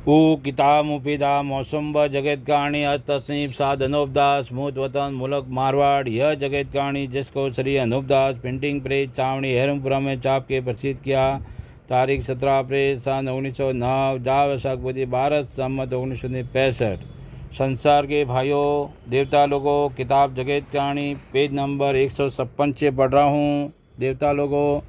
ऊ किताब मुफीदा मौसम ब जगत कहानी तसनीफ साद अनूपदास स्मूथ वतन मुल्क मारवाड़। यह जगत कहानी जिसको श्री अनूपदास प्रिंटिंग प्रेस छावनी हेरमपुरा में छाप के प्रसिद्ध किया। तारीख 17 अप्रैल सन 1909 जावशक बुद्धि भारत सम्मत 1965। संसार के भाइयों देवता लोगों, किताब जगत कहानी पेज नंबर 156 से पढ़ रहा हूँ। देवता लोगों,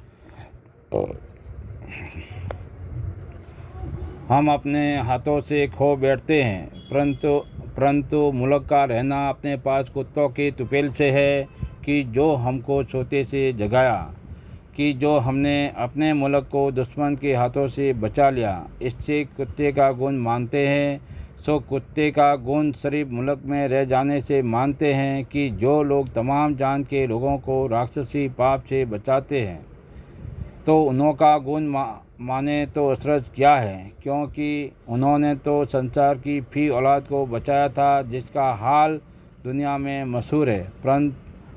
हम अपने हाथों से खो बैठते हैं, परंतु मुल्क का रहना अपने पास कुत्तों की तुपेल से है कि जो हमको सोते से जगाया, कि जो हमने अपने मुल्क को दुश्मन के हाथों से बचा लिया। इससे कुत्ते का गुण मानते हैं। सो कुत्ते का गुण सिर्फ मुल्क में रह जाने से मानते हैं कि जो लोग तमाम जान के लोगों को राक्षसी पाप से बचाते हैं, तो उनका गुण माने तो असरज क्या है, क्योंकि उन्होंने तो संसार की फी औलाद को बचाया था, जिसका हाल दुनिया में मशहूर है।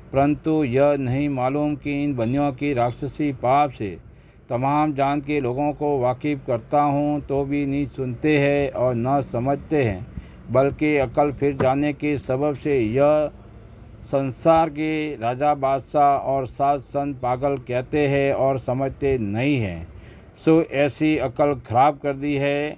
परंतु यह नहीं मालूम कि इन बनियों की राक्षसी पाप से तमाम जान के लोगों को वाकिफ़ करता हूँ तो भी नहीं सुनते हैं और न समझते हैं, बल्कि अकल फिर जाने के सबब से यह संसार के राजा बादशाह और साध संत पागल कहते हैं और समझते नहीं हैं। सो ऐसी अकल खराब कर दी है।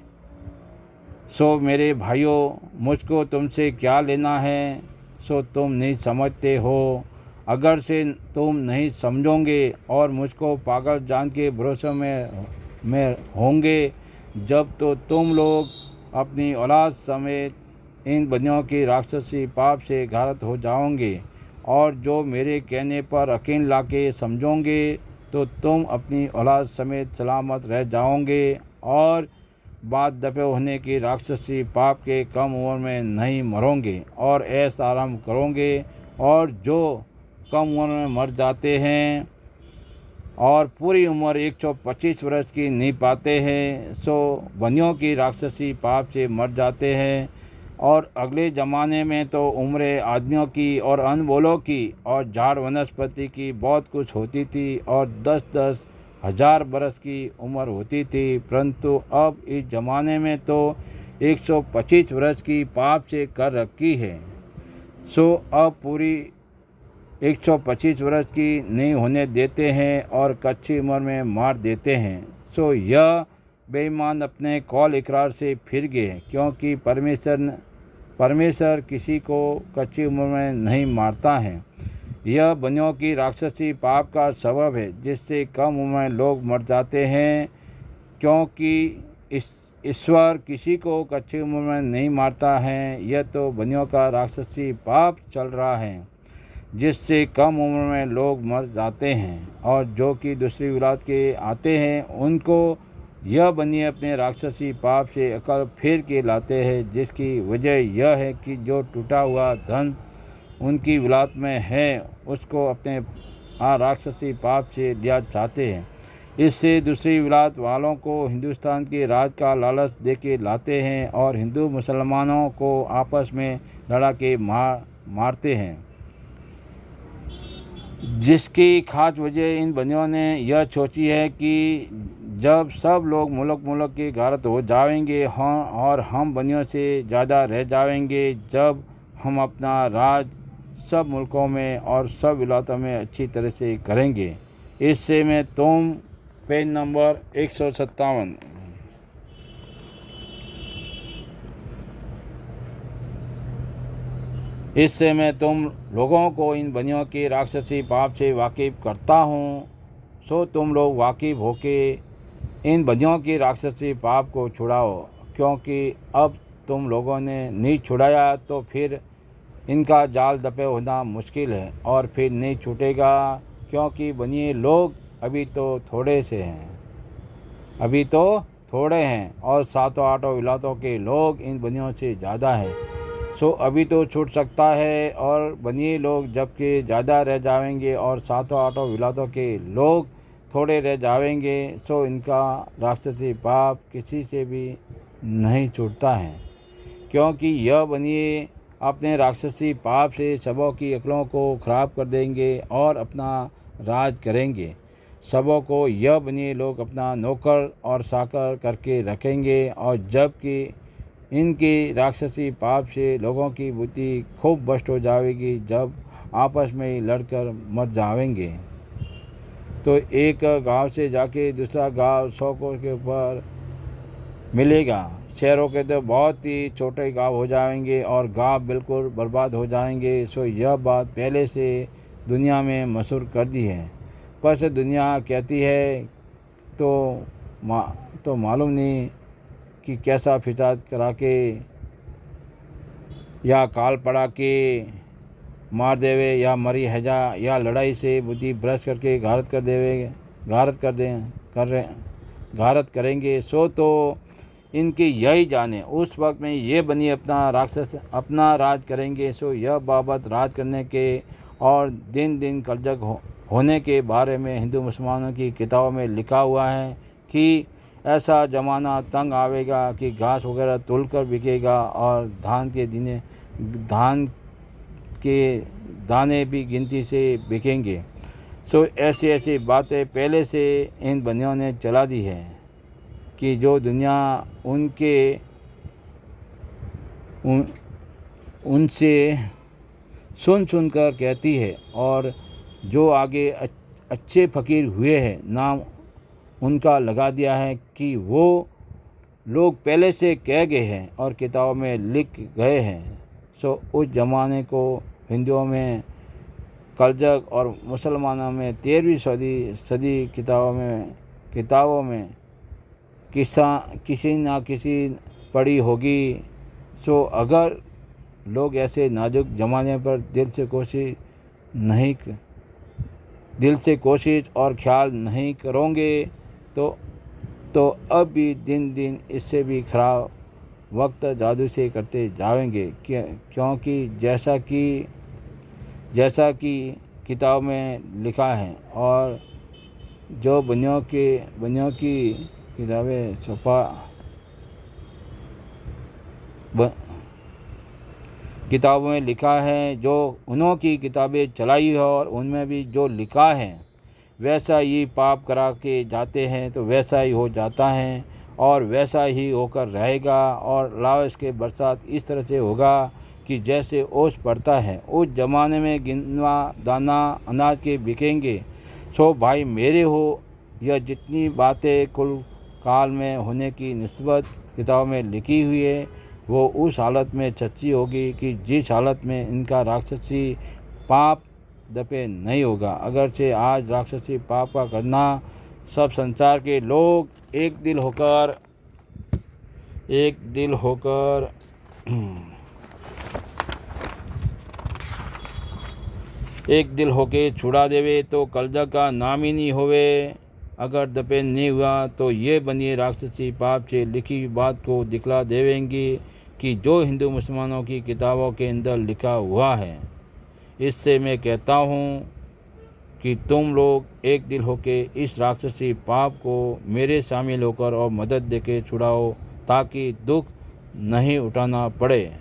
सो मेरे भाइयों, मुझको तुमसे क्या लेना है, सो तुम नहीं समझते हो। अगर से तुम नहीं समझोगे और मुझको पागल जान के भरोसे में होंगे, जब तो तुम लोग अपनी औलाद समेत इन बनियों की राक्षसी पाप से घारत हो जाओगे, और जो मेरे कहने पर यकीन लाके समझोगे तो तुम अपनी औलाद समेत सलामत रह जाओगे और बाद दफे होने की राक्षसी पाप के कम उम्र में नहीं मरोगे और ऐश आराम करोगे। और जो कम उम्र में मर जाते हैं और पूरी उम्र 125 वर्ष की नहीं पाते हैं, सो बनियों की राक्षसी पाप से मर जाते हैं। और अगले ज़माने में तो उम्रें आदमियों की और अनमोलों की और झाड़ वनस्पति की बहुत कुछ होती थी और 10-10 हज़ार बरस की उम्र होती थी, परंतु अब इस ज़माने में तो 125 वर्ष की पाप से कर रखी है। सो अब पूरी 125 वर्ष की नहीं होने देते हैं और कच्ची उम्र में मार देते हैं। सो यह बेईमान अपने कौल इकरार से फिर गए, क्योंकि परमेश्वर किसी को कच्ची उम्र में नहीं मारता है। यह बनियों की राक्षसी पाप का सबब है, जिससे कम उम्र में लोग मर जाते हैं, क्योंकि ईश्वर किसी को कच्ची उम्र में नहीं मारता है। यह तो बनियों का राक्षसी पाप चल रहा है, जिससे कम उम्र में लोग मर जाते हैं, और जो कि दूसरी औलाद के आते हैं उनको यह बनिए अपने राक्षसी पाप से अकल फेर के लाते हैं, जिसकी वजह यह है कि जो टूटा हुआ धन उनकी औलाद में है उसको अपने राक्षसी पाप से लिया चाहते हैं। इससे दूसरी औलाद वालों को हिंदुस्तान के राज का लालच दे के लाते हैं और हिंदू मुसलमानों को आपस में लड़ा के मारते हैं, जिसकी खास वजह इन बनियों ने यह सोची है कि जब सब लोग मुल्क की गारत हो जाएंगे और हम बनियों से ज़्यादा रह जाएंगे, जब हम अपना राज सब मुल्कों में और सब इलाकों में अच्छी तरह से करेंगे। इससे मैं तुम पेज नंबर 157। इससे मैं तुम लोगों को इन बनियों की राक्षसी पाप से वाकिफ़ करता हूँ। सो तुम लोग वाकिफ़ होके इन बनियों की राक्षसी पाप को छुड़ाओ, क्योंकि अब तुम लोगों ने नहीं छुड़ाया तो फिर इनका जाल दबे होना मुश्किल है और फिर नहीं छूटेगा, क्योंकि बनिए लोग अभी तो थोड़े हैं और सातों आठों इलाकों के लोग इन बनियों से ज़्यादा हैं। सो अभी तो छूट सकता है, और बनिए लोग जबकि ज़्यादा रह जाएंगे और सातों आठों विलातों के लोग थोड़े रह जाएंगे, सो इनका राक्षसी पाप किसी से भी नहीं छूटता है, क्योंकि यह बनिए अपने राक्षसी पाप से सबों की अकलों को ख़राब कर देंगे और अपना राज करेंगे। सबों को यह बनिए लोग अपना नौकर और चाकर करके रखेंगे, और जबकि इनकी राक्षसी पाप से लोगों की बुद्धि खूब भ्रष्ट हो जाएगी, जब आपस में ही लड़कर मर जाएंगे। तो एक गांव से जाके दूसरा गांव 100 कोस के ऊपर मिलेगा। शहरों के तो बहुत ही छोटे गांव हो जाएंगे और गांव बिल्कुल बर्बाद हो जाएंगे। सो यह बात पहले से दुनिया में मशहूर कर दी है, पर से दुनिया कहती है तो मालूम नहीं कि कैसा फिसाद करा के या काल पड़ा के मार देवे, या मरी हैजा, या लड़ाई से बुद्धि भ्रष्ट करके घारत करेंगे। सो तो इनके यही जाने उस वक्त में ये बनी अपना राज करेंगे। सो यह बाबत राज करने के और दिन दिन कलजग होने के बारे में हिंदू मुसलमानों की किताबों में लिखा हुआ है कि ऐसा ज़माना तंग आवेगा कि घास वगैरह तुल कर बिकेगा और धान के दाने भी गिनती से बिकेंगे। सो ऐसी बातें पहले से इन बनियों ने चला दी है कि जो दुनिया उनसे सुन कर कहती है, और जो आगे अच्छे फ़कीर हुए हैं नाम उनका लगा दिया है कि वो लोग पहले से कह गए हैं और किताबों में लिख गए हैं। सो उस ज़माने को हिंदुओं में कलजग और मुसलमानों में 13वीं सदी किताबों में किसी ना किसी पड़ी होगी। सो अगर लोग ऐसे नाजुक ज़माने पर दिल से कोशिश और ख्याल नहीं करोगे तो अब भी दिन दिन इससे भी खराब वक्त जादू से करते जाएंगे, क्योंकि जैसा कि किताब में लिखा है और जो बनियों की किताबें किताबों में लिखा है, जो उन्हों की किताबें चलाई है और उनमें भी जो लिखा है वैसा ही पाप करा के जाते हैं तो वैसा ही हो जाता है और वैसा ही होकर रहेगा। और लाओस के बरसात इस तरह से होगा कि जैसे ओस पड़ता है। उस ज़माने में गिनवा दाना अनाज के बिकेंगे। सो भाई मेरे हो, यह जितनी बातें कुल काल में होने की निस्बत किताब में लिखी हुई है वो उस हालत में सच्ची होगी कि जिस हालत में इनका राक्षसी पाप दफे नहीं होगा। अगरचे आज राक्षसी पाप का करना सब संसार के लोग एक दिल होके छुड़ा देवे तो कलजग का नाम ही नहीं होवे। अगर दफे नहीं हुआ तो ये बनिए राक्षसी पाप से लिखी बात को दिखला देवेंगी कि जो हिंदू मुसलमानों की किताबों के अंदर लिखा हुआ है। इससे मैं कहता हूँ कि तुम लोग एक दिल होके इस राक्षसी पाप को मेरे शामिल होकर और मदद देके छुड़ाओ ताकि दुख नहीं उठाना पड़े।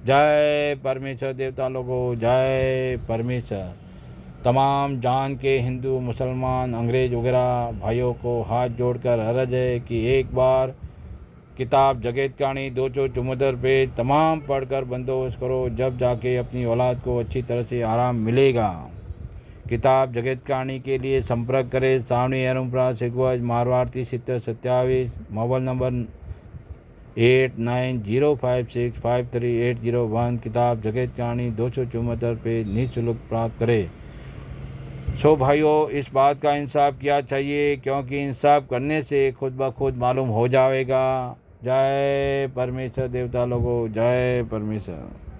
जय परमेश्वर देवता लोगों, जय परमेश्वर। तमाम जान के हिंदू मुसलमान अंग्रेज वगैरह भाइयों को हाथ जोड़कर अर्ज है कि एक बार किताब जगत कहानी 274 पेज तमाम पढ़कर बंदोबस्त करो, जब जाके अपनी औलाद को अच्छी तरह से आराम मिलेगा। किताब जगत कहानी के लिए संपर्क करें सावनी एरमपुरा सिगवज मारवाड़ 3027 मोबाइल नंबर 8905653801। किताब जगत कहानी 274 पेज निःशुल्क प्राप्त करें। सो भाइयों, इस बात का इंसाफ किया चाहिए क्योंकि इंसाफ करने से खुद ब खुद मालूम हो जाएगा। जय परमेश्वर देवता लोगों, जय परमेश्वर।